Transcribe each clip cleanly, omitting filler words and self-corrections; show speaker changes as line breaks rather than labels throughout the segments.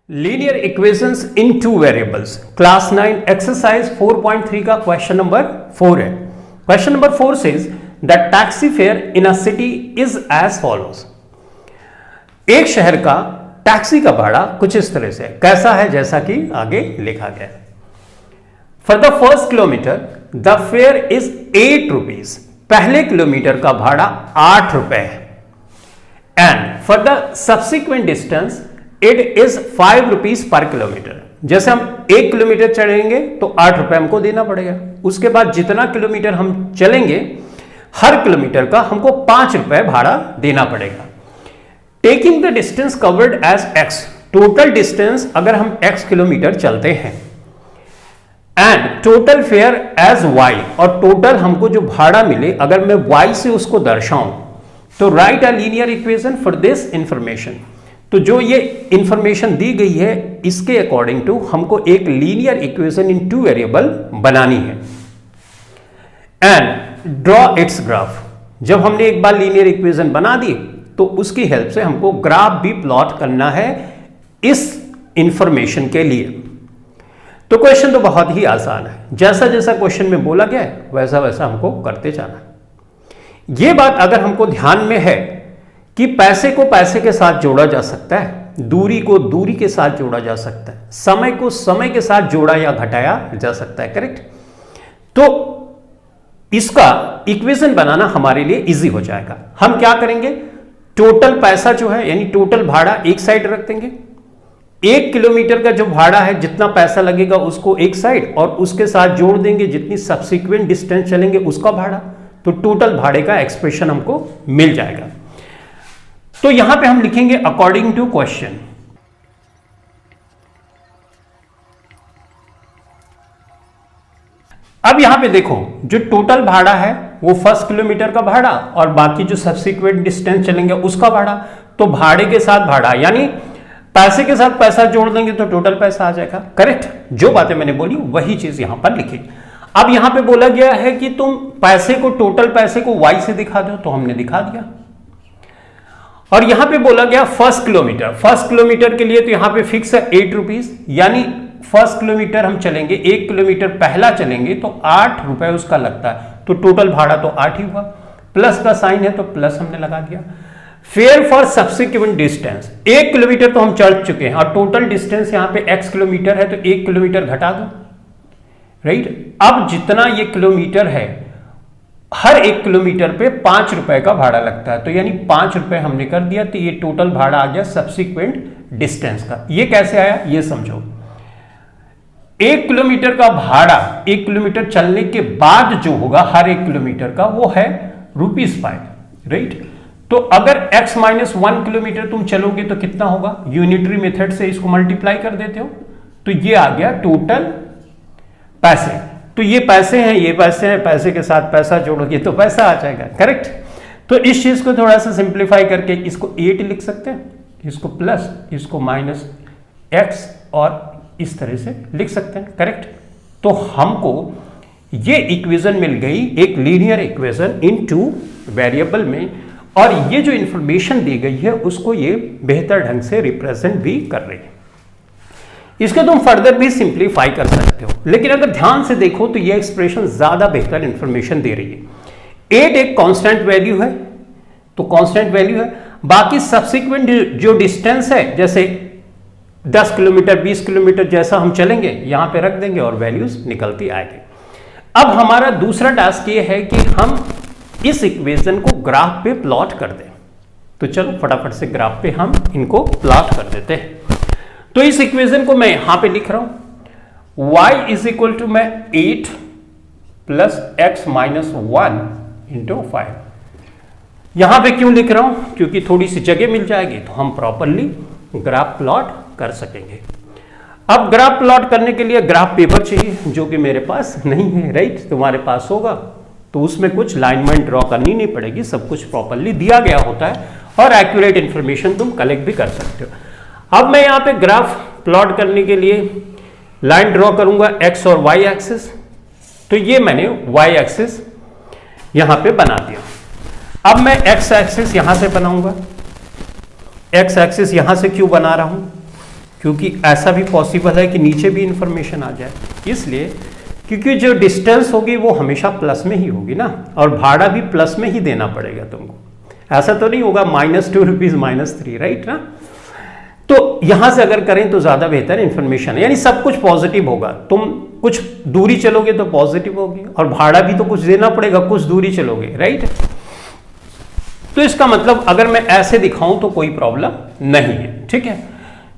Linear equations in two variables class 9 exercise 4.3 का question number 4 है। Question number 4 says the taxi fare in a city is as follows. एक शहर का taxi का भाड़ा कुछ इस तरह से कैसा है जैसा कि आगे लिखा गया है। For the first kilometre the fair is 8 rupees. पहले किलोमीटर का भाड़ा 8 रुपए है। And for the subsequent distance it is 5 rupees per kilometre. जैसे हम 1 किलोमीटर चढ़ेंगे तो 8 रुपए हमको देना पड़ेगा। उसके बाद जितना किलोमीटर हम चलेंगे हर किलोमीटर का हमको 5 रुपए भाड़ा देना पड़ेगा। Taking the distance covered as x, total distance अगर हम x किलोमीटर चलते हैं, and total fare as y, और टोटल हमको जो भाड़ा मिले अगर मैं y से उसको दर्शाऊं तो right a linear equation for this information. तो जो ये इंफॉर्मेशन दी गई है इसके अकॉर्डिंग टू हमको एक linear equation in two variable बनानी है। And draw it's graph. जब हमने एक बार लीनियर इक्वेशन बना दी तो उसकी हेल्प से हमको ग्राफ भी प्लॉट करना है इस इंफॉर्मेशन के लिए। तो क्वेश्चन तो बहुत ही आसान है, जैसा जैसा क्वेश्चन में बोला गया है वैसा वैसा हमको करते जाना है। यह बात अगर हमको ध्यान में है कि पैसे को पैसे के साथ जोड़ा जा सकता है, दूरी को दूरी के साथ जोड़ा जा सकता है, समय को समय के साथ जोड़ा या घटाया जा सकता है, करेक्ट। तो इसका इक्वेशन बनाना हमारे लिए इजी हो जाएगा। हम क्या करेंगे, टोटल पैसा जो है यानी टोटल भाड़ा एक साइड रख देंगे। 1 किलोमीटर का जो भाड़ा है जितना पैसा लगेगा उसको एक साइड, और उसके साथ जोड़ देंगे जितनी सब्सिक्वेंट डिस्टेंस चलेंगे उसका भाड़ा। तो टोटल भाड़े का एक्सप्रेशन हमको मिल जाएगा। तो यहां पे हम लिखेंगे अकॉर्डिंग टू क्वेश्चन। अब यहां पे देखो जो टोटल भाड़ा है वो फर्स्ट किलोमीटर का भाड़ा और बाकी जो सब्सिक्वेंट डिस्टेंस चलेंगे उसका भाड़ा। तो भाड़े के साथ भाड़ा यानी पैसे के साथ पैसा जोड़ देंगे तो टोटल पैसा आ जाएगा, करेक्ट। जो बातें मैंने बोली वही चीज यहां पर लिखी। अब यहां पे बोला गया है कि तुम पैसे को टोटल पैसे को y से दिखा दो, तो हमने दिखा दिया। और यहां पे बोला गया फर्स्ट किलोमीटर के लिए तो यहां पे फिक्स है 8 रुपीज, यानी फर्स्ट किलोमीटर हम चलेंगे 1 किलोमीटर पहला चलेंगे तो 8 रुपए उसका लगता है। तो टोटल भाड़ा तो 8 ही हुआ, प्लस का साइन है तो प्लस हमने लगा दिया। Fair for subsequent distance, 1 kilometre तो हम चढ़ चुके हैं और टोटल डिस्टेंस यहां पे x किलोमीटर है तो 1 किलोमीटर घटा दो, राइट। अब जितना ये किलोमीटर है हर 1 किलोमीटर पे 5 रुपए का भाड़ा लगता है, तो यानी 5 रुपए हमने कर दिया। तो ये टोटल भाड़ा आ गया सब्सिक्वेंट डिस्टेंस का। ये कैसे आया ये समझो। 1 किलोमीटर का भाड़ा 1 किलोमीटर चलने के बाद जो होगा हर 1 किलोमीटर का वो है ₹5, राइट। तो अगर x - 1 किलोमीटर तुम चलोगे तो कितना होगा, यूनिटरी मेथड से इसको मल्टीप्लाई कर देते हो तो ये आ गया टोटल पैसे। तो ये पैसे हैं, ये पैसे हैं, पैसे के साथ पैसा जोड़ोगे तो पैसा आ जाएगा, करेक्ट। तो इस चीज को थोड़ा सा सिंप्लीफाई करके इसको 8 लिख सकते हैं, इसको प्लस, इसको -x और इस तरह से लिख सकते हैं, करेक्ट। तो हमको ये इक्वेशन मिल गई एक linear equation in two variable में, और ये जो इंफॉर्मेशन दी गई है उसको ये बेहतर ढंग से रिप्रेजेंट भी कर रही है। इसको तुम फर्दर भी सिंप्लीफाई कर सकते हो, लेकिन अगर ध्यान से देखो तो ये एक्सप्रेशन ज्यादा बेहतर इंफॉर्मेशन दे रही है। 8 एक कांस्टेंट वैल्यू है, तो कांस्टेंट वैल्यू है। बाकी सब्सिक्वेंट जो डिस्टेंस है जैसे 10 किलोमीटर 20 किलोमीटर जैसा हम चलेंगे यहां पे रख देंगे और वैल्यूज निकलती आएगी। अब हमारा दूसरा टास्क ये है कि हम इस इक्वेशन को ग्राफ पे प्लॉट कर दें। तो चलो फटाफट से ग्राफ पे हम इनको प्लॉट कर देते हैं। तो इस इक्वेशन को मैं यहां पे लिख रहा हूं y = मैं 8 + x - 1 × 5। यहां पे क्यों लिख रहा हूं, क्योंकि थोड़ी सी जगह मिल जाएगी तो हम प्रॉपरली ग्राफ प्लॉट कर सकेंगे। अब ग्राफ प्लॉट करने के लिए ग्राफ पेपर चाहिए जो कि मेरे पास नहीं है, राइट। तुम्हारे पास होगा तो उसमें कुछ लाइनमेंट ड्रॉ करनी नहीं पड़ेगी, सब कुछ प्रॉपरली दिया गया होता है और एक्यूरेट इंफॉर्मेशन तुम कलेक्ट भी कर सकते हो। अब मैं यहां पे ग्राफ प्लॉट करने के लिए लाइन ड्रॉ करूंगा x और y एक्सिस। तो ये मैंने y एक्सिस यहां पे बना दिया। अब मैं x एक्सिस यहां से बनाऊंगा। x एक्सिस यहां से क्यों बना रहा हूं, क्योंकि ऐसा भी पॉसिबल है कि नीचे भी इंफॉर्मेशन आ जाए, इसलिए क्योंकि जो डिस्टेंस होगी वो हमेशा प्लस में ही होगी ना, और भाड़ा भी प्लस में ही देना पड़ेगा तुमको, ऐसा तो नहीं होगा -2 रुपीज -3, राइट ना। तो यहां से अगर करें तो ज्यादा बेहतर इंफॉर्मेशन है, यानी सब कुछ पॉजिटिव होगा, तुम कुछ दूरी चलोगे तो पॉजिटिव होगी, और भाड़ा भी तो कुछ देना पड़ेगा, कुछ दूरी चलोगे, राइट। तो इसका मतलब अगर मैं ऐसे दिखाऊं तो कोई प्रॉब्लम नहीं है, ठीक है।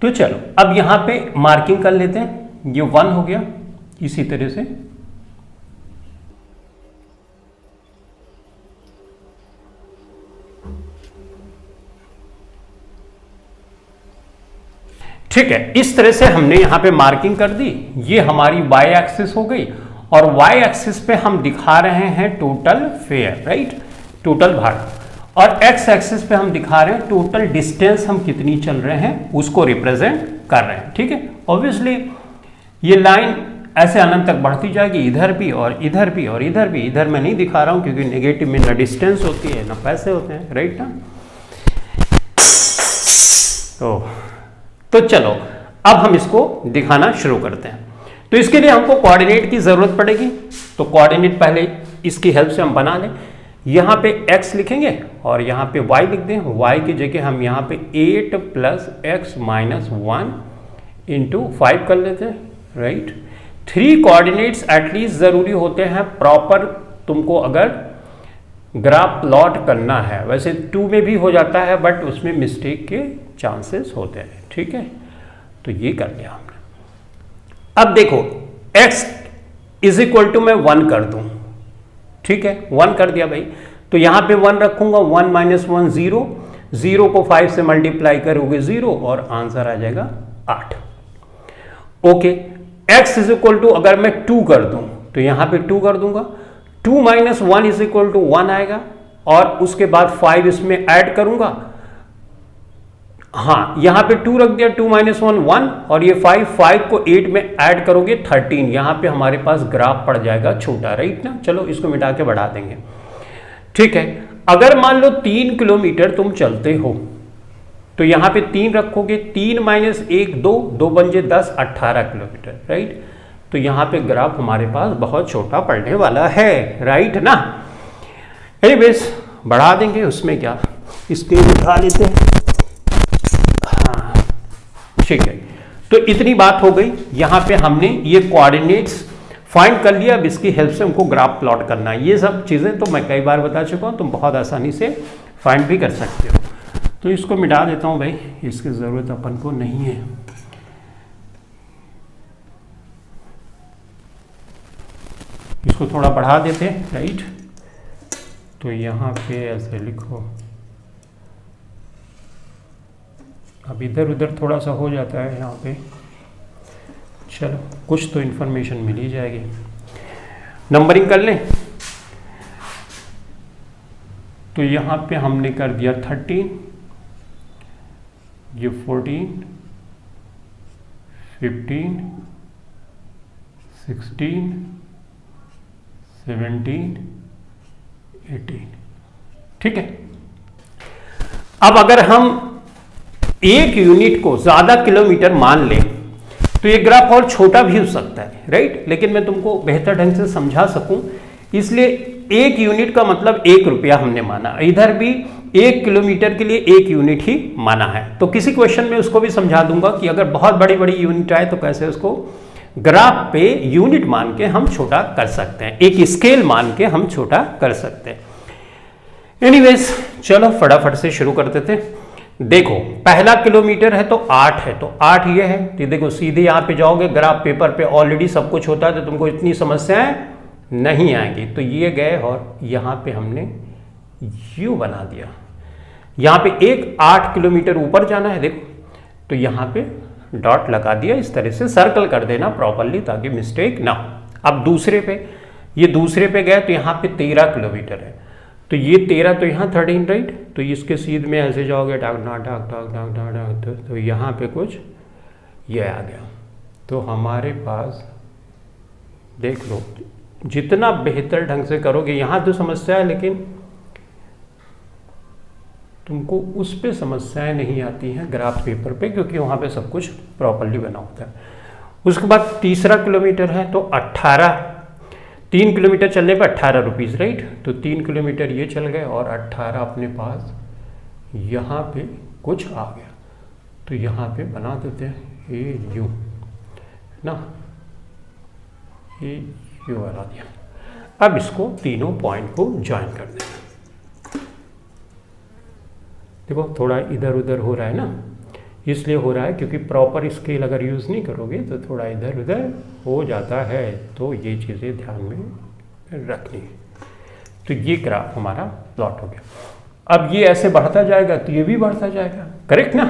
तो चलो अब यहां पे मार्किंग कर लेते हैं, ये 1 हो गया, इसी तरह से ठीक है। इस तरह से हमने यहां पे मार्किंग कर दी, ये हमारी वाई एक्सिस हो गई, और वाई एक्सिस पे हम दिखा रहे हैं टोटल फेयर, राइट, टोटल भाड़ा, और एक्स एक्सिस पे हम दिखा रहे हैं टोटल डिस्टेंस हम कितनी चल रहे हैं उसको रिप्रेजेंट कर रहे हैं, ठीक है। ऑब्वियसली ये लाइन ऐसे अनंत तक बढ़ती जाएगी, इधर भी और इधर भी और इधर भी, इधर मैं नहीं दिखा रहा हूं क्योंकि नेगेटिव में ना डिस्टेंस होती है ना पैसे होते हैं, राइट ना। तो चलो अब हम इसको दिखाना शुरू करते हैं। तो इसके लिए हमको कोऑर्डिनेट की जरूरत पड़ेगी, तो कोऑर्डिनेट पहले इसकी हेल्प से हम बना लें। यहां पे x लिखेंगे और यहां पे y लिख दें, y की जगह हम यहां पे 8 + x - 1 × 5 कर लेते हैं, राइट। 3 कोऑर्डिनेट्स एटलीस्ट जरूरी होते हैं प्रॉपर, तुमको अगर ग्राफ प्लॉट करना है, वैसे 2 में भी हो जाता है बट उसमें मिस्टेक के चांसेस होते हैं, ठीक है। तो ये कर लिया हमने। अब देखो x = मैं 1 कर दूं, ठीक है, 1 कर दिया भाई, तो यहां पे 1 रखूंगा, 1 - 1 0, 0 को 5 से मल्टीप्लाई करोगे 0 और आंसर आ जाएगा 8। ओके, x = अगर मैं 2 कर दूं तो यहां पे 2 कर दूंगा, 2 - 1 = 1 आएगा, और उसके बाद 5 इसमें ऐड करूंगा, हाँ यहां पे 2 रख दिया, 2 - 1 1, और ये 5 को 8 में ऐड करोगे 13, यहां पे हमारे पास ग्राफ पड़ जाएगा छोटा, राइट ना। चलो इसको मिटा के बढ़ा देंगे, ठीक है। अगर मान लो 3 किलोमीटर तुम चलते हो तो यहां पे 3 रखोगे, 3 - 1 2, 2 बन 10, 18 किलोमीटर, राइट। तो यहां पे ग्राफ हमारे पास बहुत छोटा पड़ने वाला है, राइट ना। एनीवेज बढ़ा देंगे, उसमें क्या, इसके उठा लेते हैं, ठीक है। तो इतनी बात हो गई, यहां पे हमने ये कोऑर्डिनेट्स फाइंड कर लिया। अब इसकी हेल्प से हमको ग्राफ प्लॉट करना है। ये सब चीजें तो मैं कई बार बता चुका हूं, तुम बहुत आसानी से फाइंड भी कर सकते हो। तो इसको मिटा देता हूं भाई, इसकी जरूरत अपन को नहीं है। इसको थोड़ा बढ़ा देते हैं, राइट। तो यहां पे ऐसे लिखो, अब इधर उधर थोड़ा सा हो जाता है यहाँ पे, चलो कुछ तो इन्फॉर्मेशन मिल ही जाएगी। नंबरिंग कर लें, तो यहाँ पे हमने कर दिया 13, ये 14, 15, 16, 17, 18, ठीक है। अब अगर हम एक यूनिट को ज्यादा किलोमीटर मान लें तो ये ग्राफ और छोटा भी हो सकता है, राइट। लेकिन मैं तुमको बेहतर ढंग से समझा सकूं इसलिए एक यूनिट का मतलब 1 रुपया हमने माना, इधर भी 1 किलोमीटर के लिए 1 यूनिट ही माना है। तो किसी क्वेश्चन में उसको भी समझा दूंगा कि अगर बहुत बड़ी बड़ी यूनिट आए तो कैसे उसको ग्राफ पे यूनिट मान के हम छोटा कर सकते हैं, एक स्केल मान के हम छोटा कर सकते हैं। एनीवेज चलो फटाफट से शुरू कर देते हैं। देखो पहला किलोमीटर है तो 8 है, तो 8 ये है, तो देखो सीधे यहां पे जाओगे, ग्राफ पेपर पे ऑलरेडी सब कुछ होता है तो तुमको इतनी समस्याएं नहीं आएंगी। तो ये गए और यहां पे हमने यू बना दिया, यहां पे एक 8 किलोमीटर ऊपर जाना है, देखो तो यहां पे डॉट लगा दिया, इस तरह से सर्कल कर देना प्रॉपरली ताकि मिस्टेक ना हो। अब दूसरे पे, ये दूसरे पे गए तो यहां पे 13 किलोमीटर है, तो ये 13 तो यहाँ 13, राइट। तो इसके सीध में ऐसे जाओगे डाक डाक डाक डाक डाक डाक डाक, तो यहाँ पे कुछ ये आ गया। तो हमारे पास देख लो, जितना बेहतर ढंग से करोगे, यहाँ तो समस्या है लेकिन तुमको उस पे समस्याएं नहीं आती हैं ग्राफ पेपर पे, क्योंकि वहाँ पे सब कुछ प्रॉपरली बना होता है। उसके बाद तीसरा किलोमीटर है तो 3 किलोमीटर चलने पर 18 रुपीज़, राइट। तो 3 किलोमीटर ये चल गए और 18 अपने पास यहाँ पे कुछ आ गया, तो यहाँ पे बना देते हैं ये यूँ ना, ये यूँ बना दिया। अब इसको तीनों पॉइंट को ज्वाइन कर देना। देखो थोड़ा इधर उधर हो रहा है ना, इसलिए हो रहा है क्योंकि प्रॉपर स्केल अगर यूज़ नहीं करोगे तो थोड़ा इधर उधर हो जाता है, तो ये चीज़ें ध्यान में रखनी है। तो ये ग्राफ हमारा प्लॉट हो गया। अब ये ऐसे बढ़ता जाएगा तो ये भी बढ़ता जाएगा, करेक्ट ना।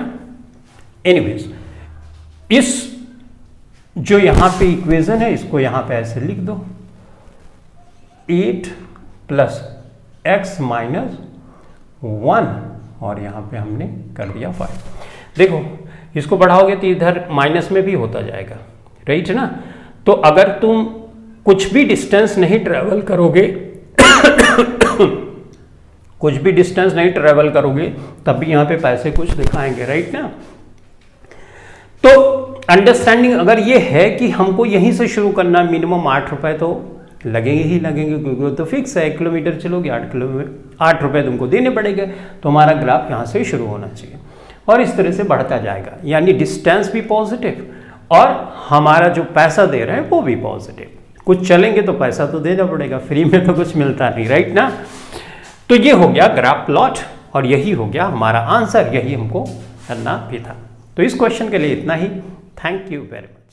एनीवेज, इस जो यहाँ पे इक्वेशन है इसको यहाँ पे ऐसे लिख दो, 8 + x - 1 और यहाँ पे हमने कर दिया 5। देखो इसको बढ़ाओगे तो इधर माइनस में भी होता जाएगा, राइट ना। तो अगर तुम कुछ भी डिस्टेंस नहीं ट्रेवल करोगे कुछ भी डिस्टेंस नहीं ट्रेवल करोगे तब भी यहाँ पे पैसे कुछ दिखाएंगे, राइट ना। तो अंडरस्टैंडिंग अगर ये है कि हमको यहीं से शुरू करना, मिनिमम 8 रुपए तो लगेंगे ही लगेंगे, क्योंकि वो तो फिक्स है, 1 किलोमीटर चलोगे 8 रुपए तुमको देने पड़ेंगे। तो हमारा ग्राफ यहाँ से शुरू होना चाहिए और इस तरह से बढ़ता जाएगा, यानी डिस्टेंस भी पॉजिटिव और हमारा जो पैसा दे रहे हैं वो भी पॉजिटिव। कुछ चलेंगे तो पैसा तो देना पड़ेगा, फ्री में तो कुछ मिलता नहीं, राइट ना। तो ये हो गया ग्राफ प्लॉट और यही हो गया हमारा आंसर, यही हमको करना भी था। तो इस क्वेश्चन के लिए इतना ही। Thank you very much.